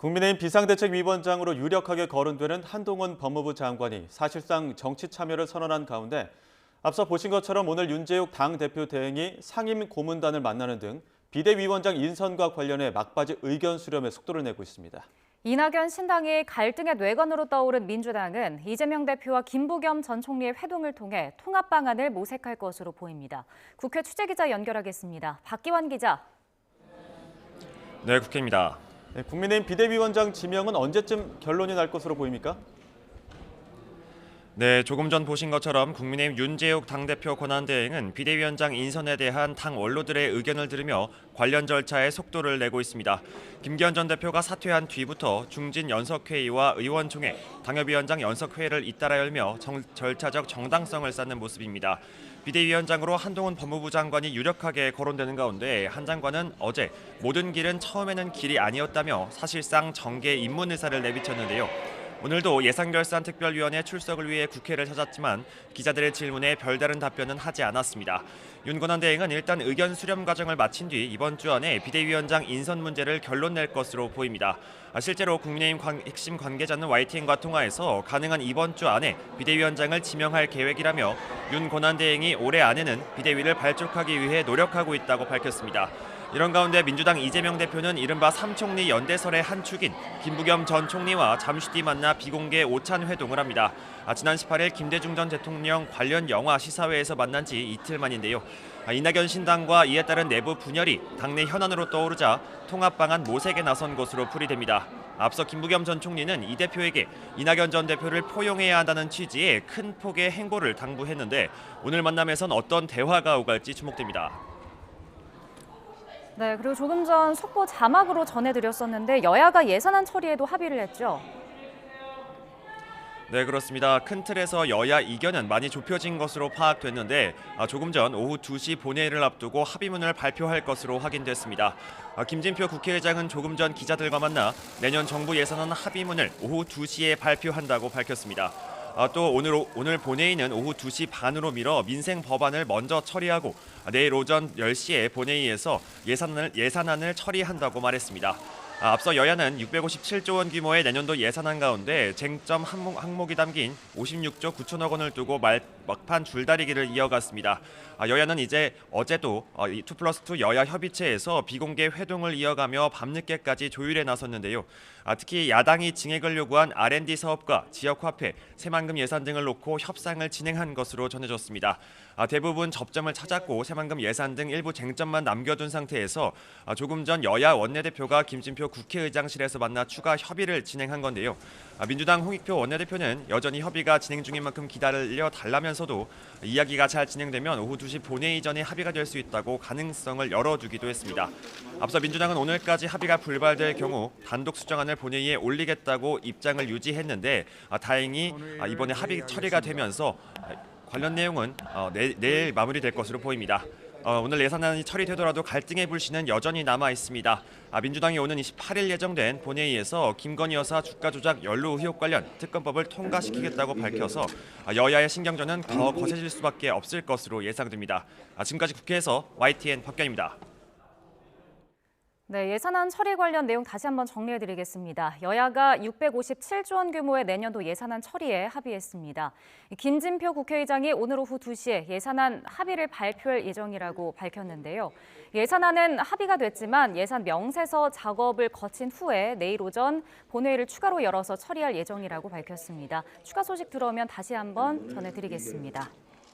국민의힘 비상대책위원장으로 유력하게 거론되는 한동훈 법무부 장관이 사실상 정치 참여를 선언한 가운데 앞서 보신 것처럼 오늘 윤재욱 당대표 대행이 상임 고문단을 만나는 등 비대위원장 인선과 관련해 막바지 의견 수렴에 속도를 내고 있습니다. 이낙연 신당이 갈등의 뇌관으로 떠오른 민주당은 이재명 대표와 김부겸 전 총리의 회동을 통해 통합 방안을 모색할 것으로 보입니다. 국회 취재기자 연결하겠습니다. 박기환 기자. 네, 국회입니다. 국민의힘 비대위원장 지명은 언제쯤 결론이 날 것으로 보입니까? 네, 조금 전 보신 것처럼 국민의힘 윤재욱 당대표 권한대행은 비대위원장 인선에 대한 당 원로들의 의견을 들으며 관련 절차에 속도를 내고 있습니다. 김기현 전 대표가 사퇴한 뒤부터 중진 연석회의와 의원총회, 당협위원장 연석회의를 잇따라 열며 절차적 정당성을 쌓는 모습입니다. 비대위원장으로 한동훈 법무부 장관이 유력하게 거론되는 가운데 한 장관은 어제 모든 길은 처음에는 길이 아니었다며 사실상 정계 입문 의사를 내비쳤는데요. 오늘도 예산결산특별위원회 출석을 위해 국회를 찾았지만 기자들의 질문에 별다른 답변은 하지 않았습니다. 윤 권한대행은 일단 의견 수렴 과정을 마친 뒤 이번 주 안에 비대위원장 인선 문제를 결론 낼 것으로 보입니다. 실제로 국민의힘 핵심 관계자는 YTN과 통화에서 가능한 이번 주 안에 비대위원장을 지명할 계획이라며 윤 권한대행이 올해 안에는 비대위를 발족하기 위해 노력하고 있다고 밝혔습니다. 이런 가운데 민주당 이재명 대표는 이른바 삼총리 연대설의 한 축인 김부겸 전 총리와 잠시 뒤 만나 비공개 오찬 회동을 합니다. 지난 18일 김대중 전 대통령 관련 영화 시사회에서 만난 지 이틀 만인데요. 이낙연 신당과 이에 따른 내부 분열이 당내 현안으로 떠오르자 통합 방안 모색에 나선 것으로 풀이됩니다. 앞서 김부겸 전 총리는 이 대표에게 이낙연 전 대표를 포용해야 한다는 취지의 큰 폭의 행보를 당부했는데 오늘 만남에선 어떤 대화가 오갈지 주목됩니다. 네, 그리고 조금 전 속보 자막으로 전해드렸었는데 여야가 예산안 처리에도 합의를 했죠. 네, 그렇습니다. 큰 틀에서 여야 이견은 많이 좁혀진 것으로 파악됐는데 조금 전 오후 2시 본회의를 앞두고 합의문을 발표할 것으로 확인됐습니다. 김진표 국회의장은 조금 전 기자들과 만나 내년 정부 예산안 합의문을 오후 2시에 발표한다고 밝혔습니다. 또 오늘 본회의는 오후 2시 반으로 미뤄 민생 법안을 먼저 처리하고 내일 오전 10시에 본회의에서 예산안을 처리한다고 말했습니다. 앞서 여야는 657조 원 규모의 내년도 예산안 가운데 쟁점 항목이 담긴 56조 9천억 원을 두고 막판 줄다리기를 이어갔습니다. 여야는 어제도 2+2 여야 협의체에서 비공개 회동을 이어가며 밤늦게까지 조율에 나섰는데요. 특히 야당이 증액을 요구한 R&D 사업과 지역화폐, 새만금 예산 등을 놓고 협상을 진행한 것으로 전해졌습니다. 대부분 접점을 찾았고 새만금 예산 등 일부 쟁점만 남겨둔 상태에서 조금 전 여야 원내대표가 김진표 국회의장실에서 만나 추가 협의를 진행한 건데요. 민주당 홍익표 원내대표는 여전히 협의가 진행 중인 만큼 기다려 달라면서도 이야기가 잘 진행되면 오후 2시 본회의 전에 합의가 될 수 있다고 가능성을 열어두기도 했습니다. 앞서 민주당은 오늘까지 합의가 불발될 경우 단독 수정안을 본회의에 올리겠다고 입장을 유지했는데 다행히 이번에 합의 처리가 되면서 관련 내용은 내일 마무리될 것으로 보입니다. 오늘 예산안이 처리되더라도 갈등의 불씨는 여전히 남아 있습니다. 민주당이 오는 28일 예정된 본회의에서 김건희 여사 주가 조작 연루 의혹 관련 특검법을 통과시키겠다고 밝혀서 여야의 신경전은 더 거세질 수밖에 없을 것으로 예상됩니다. 지금까지 국회에서 YTN 박견입니다. 네, 예산안 처리 관련 내용 다시 한번 정리해드리겠습니다. 여야가 657조 원 규모의 내년도 예산안 처리에 합의했습니다. 김진표 국회의장이 오늘 오후 2시에 예산안 합의를 발표할 예정이라고 밝혔는데요. 예산안은 합의가 됐지만 예산 명세서 작업을 거친 후에 내일 오전 본회의를 추가로 열어서 처리할 예정이라고 밝혔습니다. 추가 소식 들어오면 다시 한번 전해드리겠습니다.